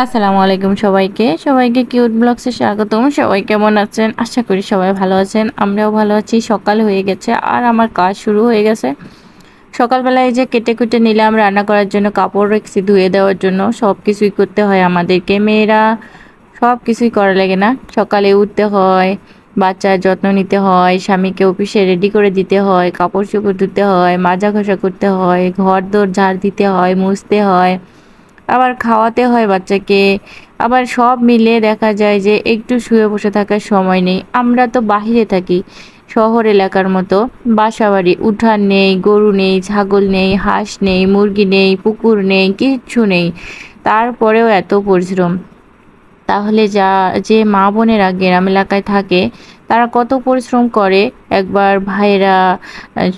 আসসালামু আলাইকুম সবাইকে কিউট ব্লগসে স্বাগতম। সবাই কেমন আছেন? আশা করি সবাই ভালো আছেন। আমরাও ভালো আছি। সকাল হয়ে গেছে আর আমার কাজ শুরু হয়ে গেছে। সকালবেলায় এই যে কেটে কুটে নিলাম রান্না করার জন্য, কাপড় রেখেছি ধুয়ে দেওয়ার জন্য। সব কিছুই করতে হয় আমাদেরকে, মেয়েরা সব কিছুই করা লাগে না। সকালে উঠতে হয়, বাচ্চার যত্ন নিতে হয়, স্বামীকে অফিসে রেডি করে দিতে হয়, কাপড় চোপড় ধুতে হয়, মাজা ঘষা করতে হয়, ঘর দোর ঝাড় দিতে হয়, মুছতে হয়, আবার খাওয়াতে হয় বাচ্চাকে। আবার সব মিলে দেখা যায় যে একটু শুয়ে বসে থাকার সময় নেই। আমরা তো বাহিরে থাকি, শহর এলাকার মতো বাসাবাড়ি, উঠান নেই, গরু নেই, ছাগল নেই, হাঁস নেই, মুরগি নেই, পুকুর নেই, কিচ্ছু নেই। তারপরেও এত পরিশ্রম। তাহলে যে মা বোনেরা গ্রাম এলাকায় থাকে তারা কত পরিশ্রম করে একবার ভাইয়েরা, আহ,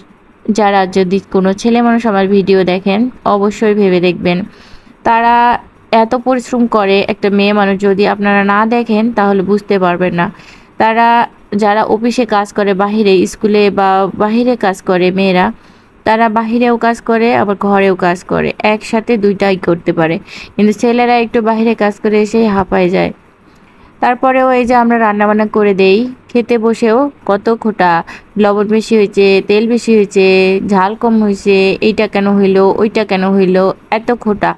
যারা যদি কোনো ছেলে মানুষ আমার ভিডিও দেখেন অবশ্যই ভেবে দেখবেন। তারা এত পরিশ্রম করে, একটা মেয়ে মানুষ যদি আপনারা না দেখেন তাহলে বুঝতে পারবেন না। তারা যারা অফিসে কাজ করে, বাহিরে স্কুলে বা বাহিরে কাজ করে মেয়েরা, তারা বাহিরেও কাজ করে আবার ঘরেও কাজ করে, একসাথে দুইটাই করতে পারে। কিন্তু ছেলেরা একটু বাহিরে কাজ করে এসেই হাঁপায় যায়। তারপরেও এই যে আমরা রান্নাবান্না করে দেই, খেতে বসেও কত খোঁটা, লবণ বেশি হয়েছে, তেল বেশি হয়েছে, ঝাল কম হয়েছে, এইটা কেন হইলো, ওইটা কেন হইলো, এত খোঁটা।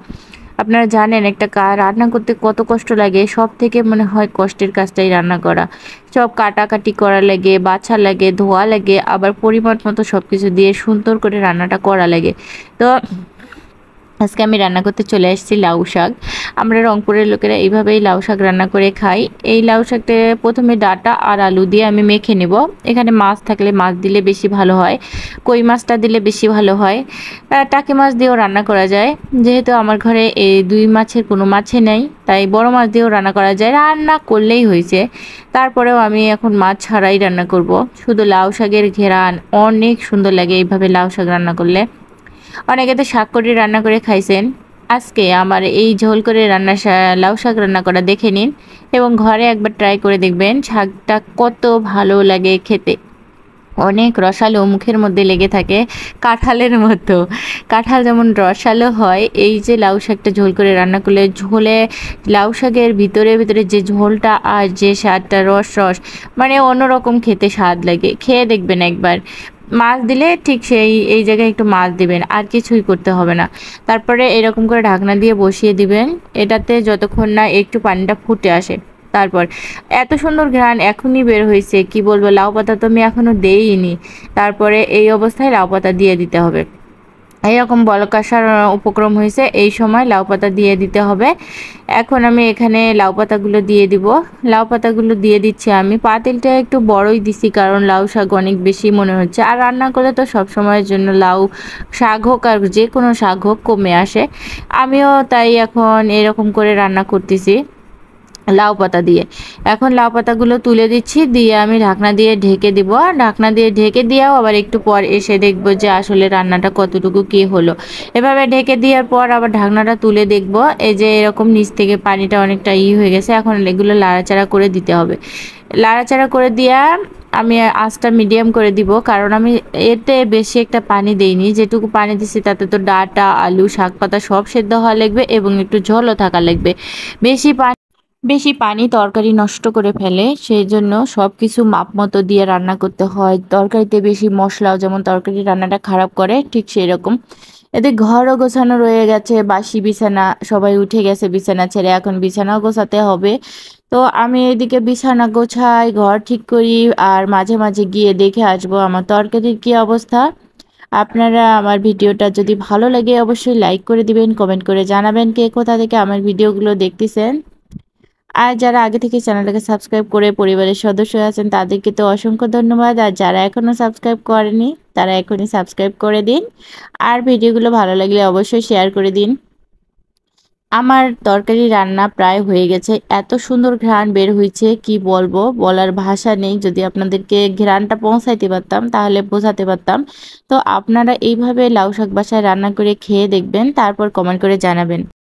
আপনারা জানেন একটা রান্না করতে কত কষ্ট লাগে। সব থেকে মনে হয় কষ্টের কাজটাই রান্না করা। সব কাটাকাটি করা লাগে, বাছা লাগে, ধোয়া লাগে, আবার পরিমাণ মতো সব কিছু দিয়ে সুন্দর করে রান্নাটা করা লাগে। তো আজকে আমি রান্না করতে চলে এসেছি লাউ শাক। আমরা রংপুরের লোকেরা এইভাবেই লাউ শাক রান্না করে খাই। এই লাউ শাকটা প্রথমে ডাঁটা আর আলু দিয়ে আমি মেখে নেব। এখানে মাছ থাকলে মাছ দিলে বেশি ভালো হয়, কই মাছটা দিলে বেশি ভালো হয়। টাকি মাছ দিয়েও রান্না করা যায়। যেহেতু আমার ঘরে এই দুই মাছের কোনো মাছই নেই, তাই বড় মাছ দিয়েও রান্না করা যায়, রান্না করলেই হয়েছে। তারপরেও আমি এখন মাছ ছাড়াই রান্না করব। শুধু লাউ শাকের ঘেরান অনেক সুন্দর লাগে এইভাবে লাউ শাক রান্না করলে। অনেকে তো শাক করে রান্না করে খাইছেন। আজকে আমার এই ঝোল করে লাউ শাক রান্না করা দেখে নিন এবং ঘরে একবার ট্রাই করে দেখবেন শাকটা কত ভালো লাগে খেতে। অনেক রসালো, মুখের মধ্যে লেগে থাকে কাঁঠালের মতো। কাঁঠাল যেমন রসালো হয়, এই যে লাউ শাকটা ঝোল করে রান্না করলে, ঝোলে লাউ শাকের ভিতরে ভিতরে যে ঝোলটা আর যে স্বাদটা, রস রস, মানে অন্যরকম খেতে স্বাদ লাগে। খেয়ে দেখবেন একবার। মাছ দিলে ঠিক এই জায়গায় একটু মাছ দিবেন, আর কিছুই করতে হবে না। তারপরে এরকম করে ঢাকনা দিয়ে বসিয়ে দিবেন, এটাতে যতক্ষণ না একটু পানিটা ফুটে আসে। তারপর এত সুন্দর ঘ্রাণ এখনই বের হয়েছে, কি বলবো। লাউ পাতা তো আমি এখনো দেইনি। তারপরে এই অবস্থায় লাউ পাতা দিয়ে দিতে হবে। এইরকম বলক আসার উপক্রম হয়েছে, এই সময় লাউ পাতা দিয়ে দিতে হবে। এখন আমি এখানে লাউ পাতাগুলো দিয়ে দিব। লাউ পাতাগুলো দিয়ে দিচ্ছি। আমি পাতিলটা একটু বড়ই দিছি, কারণ লাউ শাক অনেক বেশি মনে হচ্ছে। আর রান্না করলে তো সব সময়ের জন্য লাউ শাক হোক আর যে কোনো শাক হোক কমে আসে। আমিও তাই এখন এরকম করে রান্না করতেছি লাউ পাতা দিয়ে। এখন লাউ পাতাগুলো তুলে দিচ্ছি, দিয়ে আমি ঢাকনা দিয়ে ঢেকে দিব। ঢাকনা দিয়ে ঢেকে দিয়েও আবার একটু পর এসে দেখবো যে আসলে রান্নাটা কতটুকু কি হলো। এভাবে ঢেকে দেওয়ার পর আবার ঢাকনাটা তুলে দেখবো, এই যে এরকম নিচ থেকে পানিটা অনেকটা হয়ে গেছে। এখন এগুলো লাড়াচাড়া করে দিতে হবে। লাড়াচাড়া করে দিয়া আমি আঁচটা মিডিয়াম করে দিব, কারণ আমি এতে বেশি একটা পানি দেইনি। যেটুকু পানি দিছি তাতে তো ডাঁটা, আলু, শাক পাতা সব সেদ্ধ হওয়া লাগবে এবং একটু ঝোলও থাকা লাগবে। বেশি পানি তরকারি নষ্ট করে ফেলে, সেই জন্য সব কিছু মাপ মতো দিয়ে রান্না করতে হয়। তরকারিতে বেশি মশলাও যেমন তরকারি রান্নাটা খারাপ করে, ঠিক সেই রকম। এতে ঘরও গোছানো রয়ে গেছে, বাসি বিছানা, সবাই উঠে গেছে বিছানা ছেড়ে, এখন বিছানাও গোছাতে হবে। তো আমি এদিকে বিছানা গোছাই, ঘর ঠিক করি, আর মাঝে মাঝে গিয়ে দেখে আসবো আমার তরকারির কি অবস্থা। আপনারা আমার ভিডিওটা যদি ভালো লাগে অবশ্যই লাইক করে দিবেন, কমেন্ট করে জানাবেন কে কোথা থেকে আমার ভিডিওগুলো দেখতেছেন। আর যারা আগে থেকে চ্যানেলটাকে সাবস্ক্রাইব করে পরিবারের সদস্য আছেন তাদেরকে তো অসংখ্য ধন্যবাদ। আর যারা এখনও সাবস্ক্রাইব করেনি তারা এখনই সাবস্ক্রাইব করে দিন। আর ভিডিওগুলো ভালো লাগলে অবশ্যই শেয়ার করে দিন। আমার তরকারি রান্না প্রায় হয়ে গেছে। এত সুন্দর ঘ্রাণ বের হয়েছে, কি বলবো, বলার ভাষা নেই। যদি আপনাদেরকে ঘ্রাণটা পৌঁছাইতে পারতাম তাহলে বোঝাতে পারতাম। তো আপনারা এইভাবে লাউ শাক বাসায় রান্না করে খেয়ে দেখবেন, তারপর কমেন্ট করে জানাবেন।